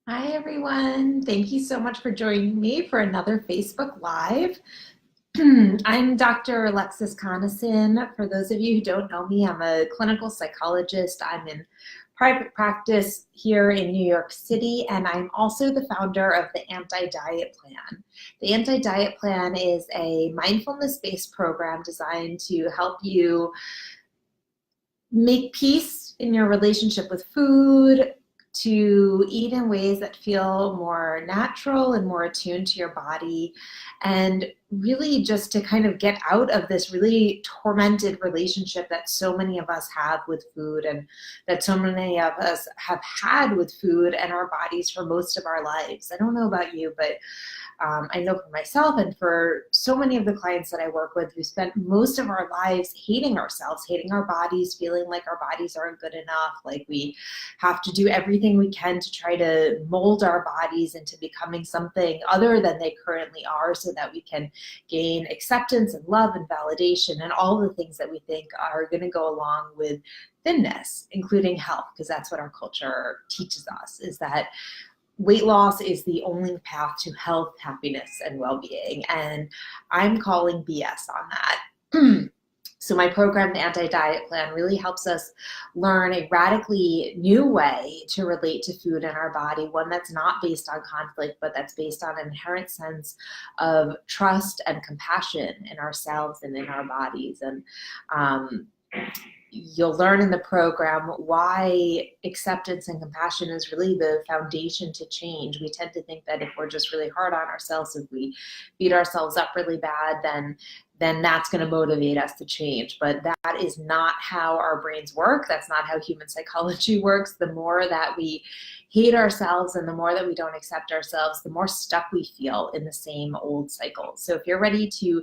Hi, everyone. Thank you so much for joining me for another Facebook Live. I'm Dr. Alexis Conason. For those of you who don't know me, I'm a clinical psychologist. I'm in private practice here in New York City, and I'm also the founder of the Anti-Diet Plan. The Anti-Diet Plan is a mindfulness-based program designed to help you make peace in your relationship with food, to eat in ways that feel more natural and more attuned to your body, and really just to kind of get out of this really tormented relationship that so many of us have with food, and that so many of us have had with food and our bodies for most of our lives. I don't know about you, but I know for myself and for so many of the clients that I work with, we spent most of our lives hating ourselves, hating our bodies, feeling like our bodies aren't good enough, like we have to do everything we can to try to mold our bodies into becoming something other than they currently are so that we can gain acceptance and love and validation and all the things that we think are going to go along with thinness, including health, because that's what our culture teaches us, is that weight loss is the only path to health, happiness, and well-being. And I'm calling BS on that. So my program, the Anti-Diet Plan, really helps us learn a radically new way to relate to food and our body, one that's not based on conflict, but that's based on an inherent sense of trust and compassion in ourselves and in our bodies. And you'll learn in the program why acceptance and compassion is really the foundation to change. We tend to think that if we're just really hard on ourselves, if we beat ourselves up really bad, then that's going to motivate us to change. But that is not how our brains work. That's not how human psychology works. The more that we hate ourselves and the more that we don't accept ourselves, the more stuck we feel in the same old cycle. So if you're ready to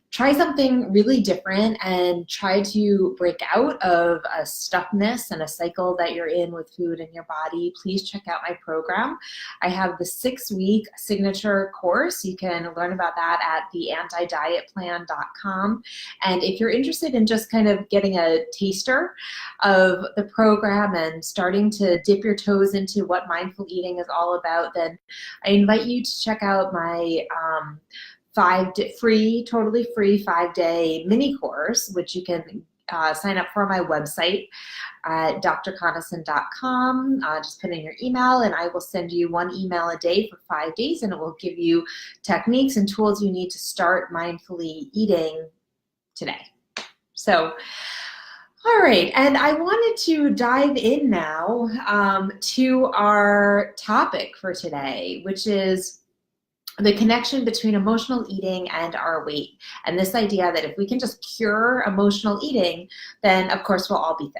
try something really different and try to break out of a stuckness and a cycle that you're in with food in your body, please check out my program. I have the 6-week signature course. You can learn about that at theantidietplan.com. And if you're interested in just kind of getting a taster of the program and starting to dip your toes into what mindful eating is all about, then I invite you to check out my totally free 5-day mini course, which you can sign up for on my website at drconason.com. Just put in your email and I will send you 1 email a day for 5 days, and it will give you techniques and tools you need to start mindfully eating today. So, all right, and I wanted to dive in now to our topic for today, which is the connection between emotional eating and our weight. And this idea that if we can just cure emotional eating, then of course we'll all be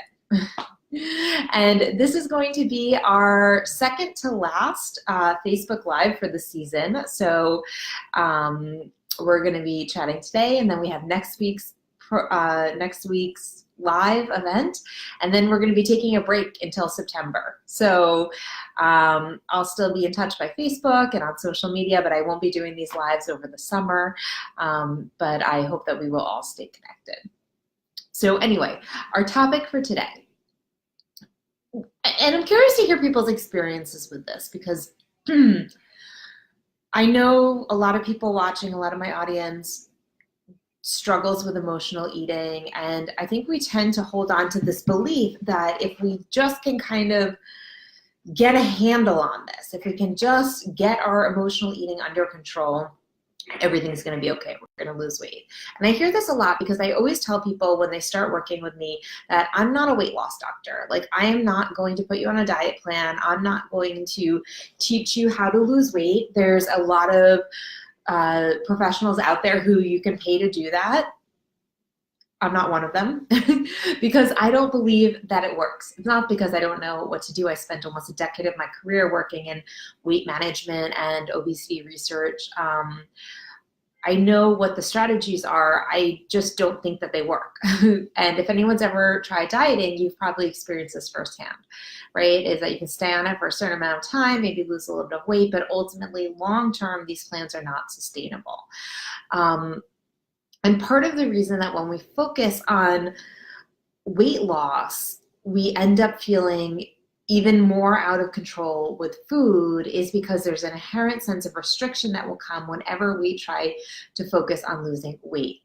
thin. And this is going to be our second to last Facebook Live for the season. So we're going to be chatting today, and then we have next week's live event, and then we're going to be taking a break until September. So I'll still be in touch by Facebook and on social media, but I won't be doing these lives over the summer. But I hope that we will all stay connected. So anyway, our topic for today, and I'm curious to hear people's experiences with this, because I know a lot of people watching, a lot of my audience struggles with emotional eating, and I think we tend to hold on to this belief that if we just can kind of get a handle on this, if we can just get our emotional eating under control, everything's going to be okay. We're going to lose weight. And I hear this a lot because I always tell people when they start working with me that I'm not a weight loss doctor. Like, I am not going to put you on a diet plan. I'm not going to teach you how to lose weight. There's a lot of professionals out there who you can pay to do that. I'm not one of them because I don't believe that it works. It's not because I don't know what to do. I spent almost a decade of my career working in weight management and obesity research. I know what the strategies are. I just don't think that they work. And if anyone's ever tried dieting, you've probably experienced this firsthand, right? Is that you can stay on it for a certain amount of time, maybe lose a little bit of weight, but ultimately long-term, these plans are not sustainable. And part of the reason that when we focus on weight loss, we end up feeling even more out of control with food is because there's an inherent sense of restriction that will come whenever we try to focus on losing weight.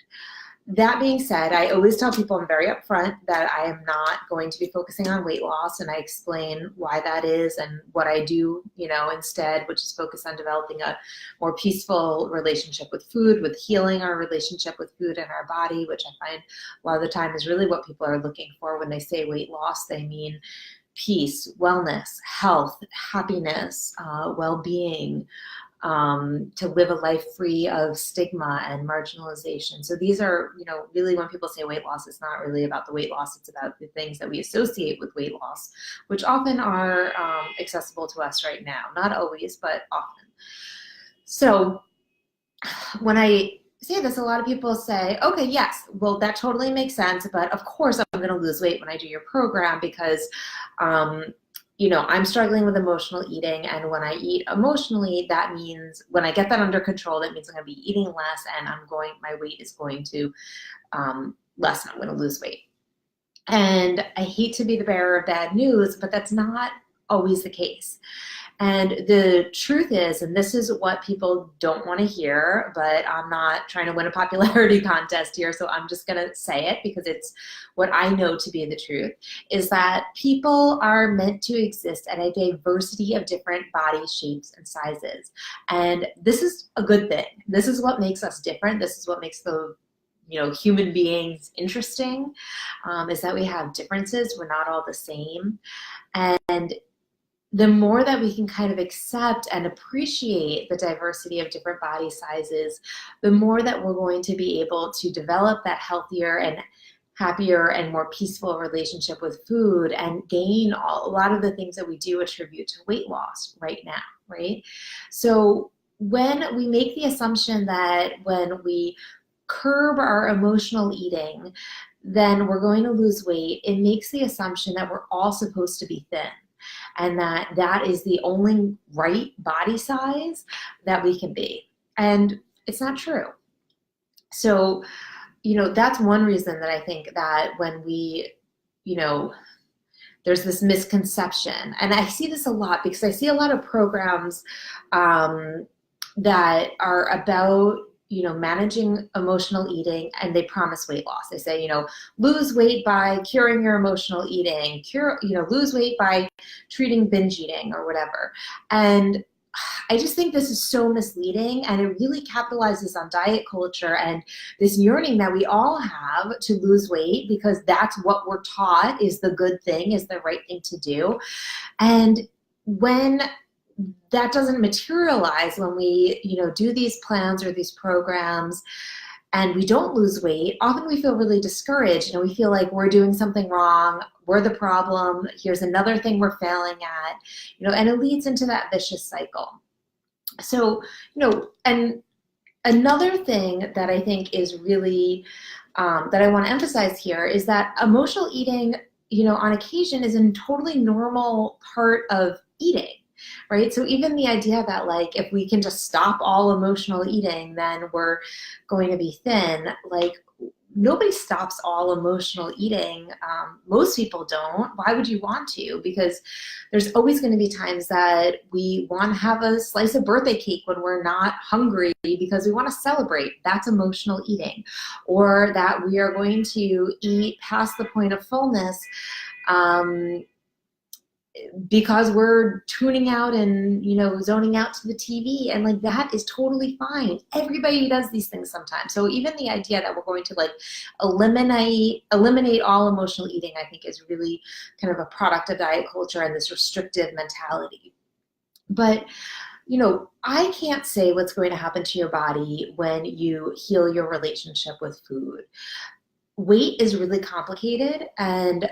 That being said, I always tell people I'm very upfront that I am not going to be focusing on weight loss, and I explain why that is and what I do, instead, which is focus on developing a more peaceful relationship with food, with healing our relationship with food and our body, which I find a lot of the time is really what people are looking for when they say weight loss. They mean peace, wellness, health, happiness, well-being, to live a life free of stigma and marginalization. So these are, really when people say weight loss, it's not really about the weight loss, it's about the things that we associate with weight loss, which often are accessible to us right now. Not always, but often. So when I say this, a lot of people say, okay, yes, well, that totally makes sense, but of course I'm going to lose weight when I do your program because I'm struggling with emotional eating, and when I eat emotionally, that means when I get that under control, that means I'm going to be eating less, and my weight is going to lessen. I'm going to lose weight. And I hate to be the bearer of bad news, but that's not always the case. And the truth is, and this is what people don't want to hear, but I'm not trying to win a popularity contest here, so I'm just going to say it because it's what I know to be the truth, is that people are meant to exist at a diversity of different body shapes and sizes. And this is a good thing. This is what makes us different. This is what makes the human beings interesting, is that we have differences. We're not all the same. And the more that we can kind of accept and appreciate the diversity of different body sizes, the more that we're going to be able to develop that healthier and happier and more peaceful relationship with food and gain a lot of the things that we do attribute to weight loss right now, right? So when we make the assumption that when we curb our emotional eating, then we're going to lose weight, it makes the assumption that we're all supposed to be thin, and that is the only right body size that we can be. And it's not true. So, that's one reason that I think that when we, there's this misconception, and I see this a lot because I see a lot of programs that are about managing emotional eating, and they promise weight loss. They say, lose weight by curing your emotional eating, lose weight by treating binge eating or whatever. And I just think this is so misleading, and it really capitalizes on diet culture and this yearning that we all have to lose weight because that's what we're taught is the good thing, is the right thing to do. And when that doesn't materialize, when we do these plans or these programs and we don't lose weight, often we feel really discouraged. We feel like we're doing something wrong, we're the problem, here's another thing we're failing at, and it leads into that vicious cycle. So, and another thing that I think is really that I want to emphasize here is that emotional eating, on occasion is a totally normal part of eating. Right? So even the idea that if we can just stop all emotional eating, then we're going to be thin, nobody stops all emotional eating. Most people don't. Why would you want to? Because there's always going to be times that we want to have a slice of birthday cake when we're not hungry because we want to celebrate. That's emotional eating. Or that we are going to eat past the point of fullness because we're tuning out and zoning out to the TV, and that is totally fine. Everybody does these things sometimes. So even the idea that we're going to eliminate all emotional eating, I think is really kind of a product of diet culture and this restrictive mentality. But I can't say what's going to happen to your body when you heal your relationship with food. Weight is really complicated, and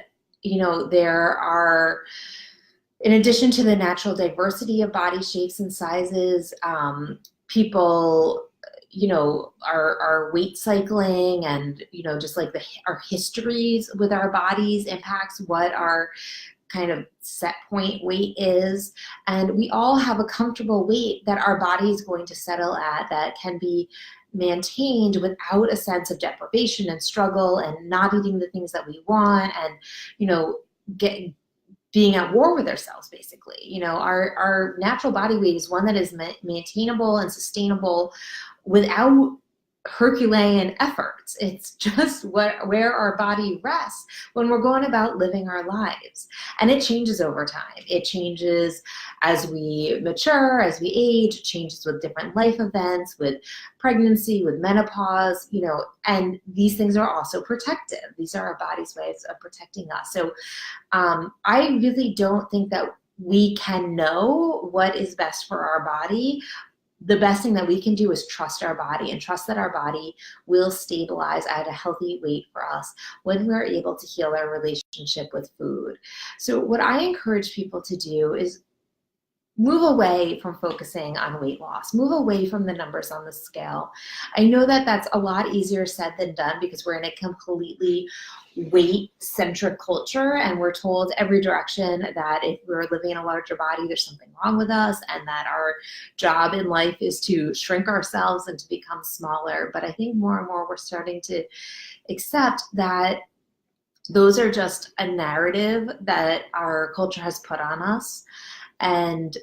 there are, in addition to the natural diversity of body shapes and sizes, people, are weight cycling, and, just our histories with our bodies impacts what our kind of set point weight is. And we all have a comfortable weight that our body is going to settle at that can be maintained without a sense of deprivation and struggle and not eating the things that we want and, being at war with ourselves, basically. You know, our natural body weight is one that is maintainable and sustainable without Herculean efforts. It's just where our body rests when we're going about living our lives. And it changes over time. It changes as we mature, as we age, it changes with different life events, with pregnancy, with menopause, you know, and these things are also protective. These are our body's ways of protecting us. So I really don't think that we can know what is best for our body. The best thing that we can do is trust our body and trust that our body will stabilize at a healthy weight for us when we're able to heal our relationship with food. So what I encourage people to do is move away from focusing on weight loss, move away from the numbers on the scale. I know that that's a lot easier said than done because we're in a completely weight-centric culture and we're told every direction that if we're living in a larger body, there's something wrong with us and that our job in life is to shrink ourselves and to become smaller. But I think more and more we're starting to accept that those are just a narrative that our culture has put on us. And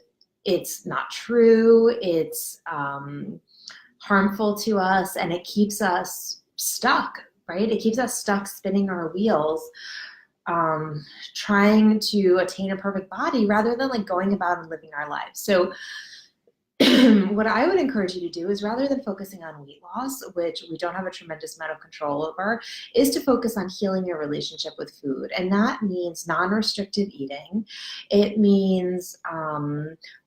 it's not true, it's harmful to us, and it keeps us stuck, right? It keeps us stuck spinning our wheels, trying to attain a perfect body rather than like going about and living our lives. So what I would encourage you to do is rather than focusing on weight loss, which we don't have a tremendous amount of control over, is to focus on healing your relationship with food. And that means non-restrictive eating. It means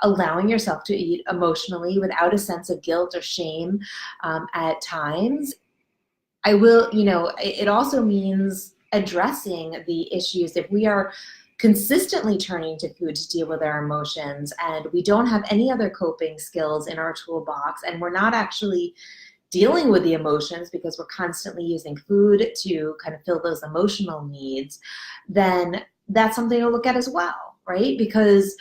allowing yourself to eat emotionally without a sense of guilt or shame at times. It also means addressing the issues if we are consistently turning to food to deal with our emotions and we don't have any other coping skills in our toolbox and we're not actually dealing with the emotions because we're constantly using food to kind of fill those emotional needs, then that's something to look at as well, right? Because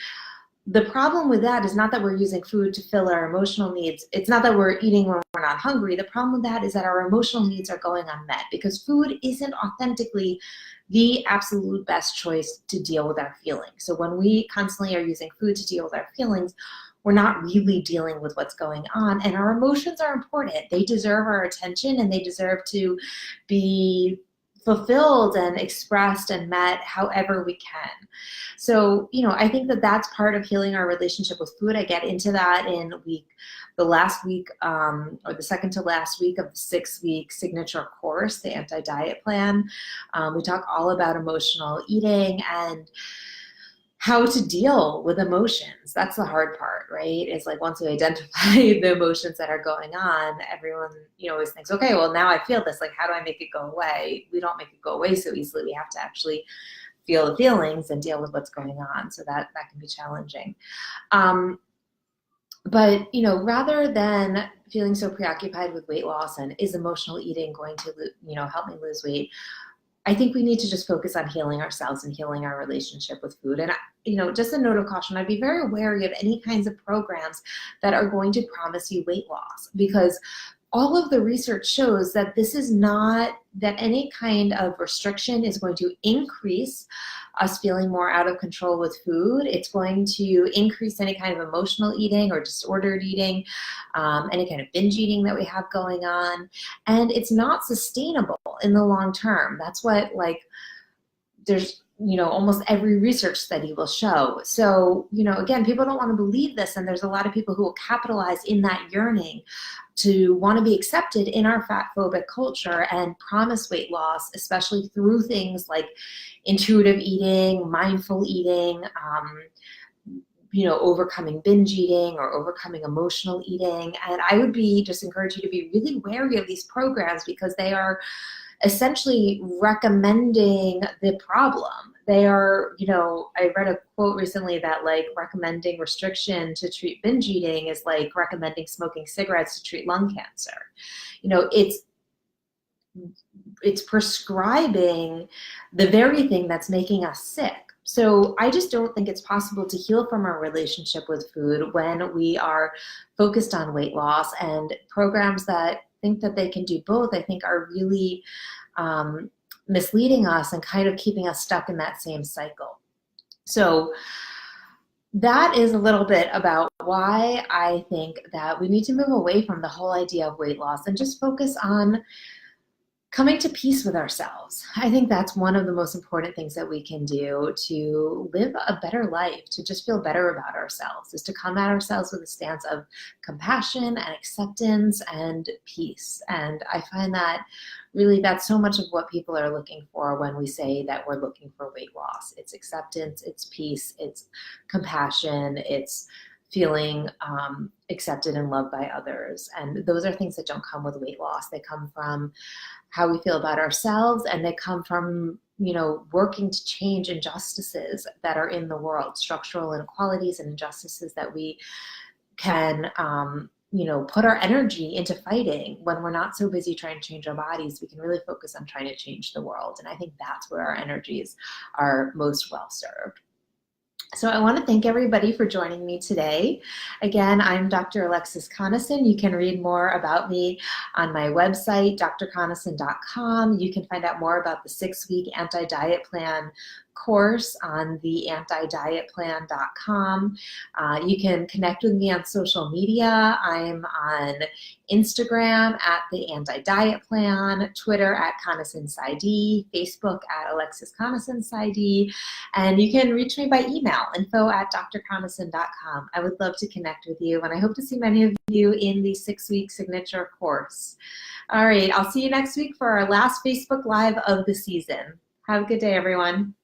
the problem with that is not that we're using food to fill our emotional needs. It's not that we're eating when we're not hungry. The problem with that is that our emotional needs are going unmet because food isn't authentically the absolute best choice to deal with our feelings. So when we constantly are using food to deal with our feelings, we're not really dealing with what's going on. And our emotions are important. They deserve our attention and they deserve to be fulfilled and expressed and met however we can. So, I think that that's part of healing our relationship with food. I get into that in the last week, or the second to last week of the 6-week signature course, the anti-diet plan. We talk all about emotional eating and how to deal with emotions. That's the hard part, right? It's like once we identify the emotions that are going on, everyone, always thinks, okay, well now I feel this, like how do I make it go away? We don't make it go away so easily. We have to actually feel the feelings and deal with what's going on. So that can be challenging. But, rather than feeling so preoccupied with weight loss and is emotional eating going to, help me lose weight, I think we need to just focus on healing ourselves and healing our relationship with food. And, just a note of caution, I'd be very wary of any kinds of programs that are going to promise you weight loss because all of the research shows that this is not, that any kind of restriction is going to increase us feeling more out of control with food. It's going to increase any kind of emotional eating or disordered eating, any kind of binge eating that we have going on. And it's not sustainable in the long term. That's what there's, almost every research study will show. So, again, people don't want to believe this. And there's a lot of people who will capitalize in that yearning to want to be accepted in our fat phobic culture and promise weight loss, especially through things like intuitive eating, mindful eating, overcoming binge eating or overcoming emotional eating. And I would just encourage you to be really wary of these programs because they are essentially recommending the problem. They are, I read a quote recently that recommending restriction to treat binge eating is like recommending smoking cigarettes to treat lung cancer. It's prescribing the very thing that's making us sick. So I just don't think it's possible to heal from our relationship with food when we are focused on weight loss, and programs that think that they can do both, I think are really misleading us and kind of keeping us stuck in that same cycle. So that is a little bit about why I think that we need to move away from the whole idea of weight loss and just focus on coming to peace with ourselves. I think that's one of the most important things that we can do to live a better life, to just feel better about ourselves, is to come at ourselves with a stance of compassion and acceptance and peace. And I find that really that's so much of what people are looking for when we say that we're looking for weight loss. It's acceptance, it's peace, it's compassion, it's feeling accepted and loved by others. And those are things that don't come with weight loss. They come from how we feel about ourselves, and they come from, you know, working to change injustices that are in the world, structural inequalities and injustices that we can you know, put our energy into fighting. When we're not so busy trying to change our bodies, we can really focus on trying to change the world. And I think that's where our energies are most well served. So I want to thank everybody for joining me today. Again, I'm Dr. Alexis Conason. You can read more about me on my website, drconason.com. You can find out more about the 6-week anti-diet plan course on the antidietplan.com. You can connect with me on social media. I'm on Instagram at the Anti-Diet Plan, Twitter at Conason Psy.D, Facebook at Alexis Conason Psy.D, and you can reach me by email, info@drconason.com. I would love to connect with you, and I hope to see many of you in the 6-week signature course. All right, I'll see you next week for our last Facebook Live of the season. Have a good day, everyone.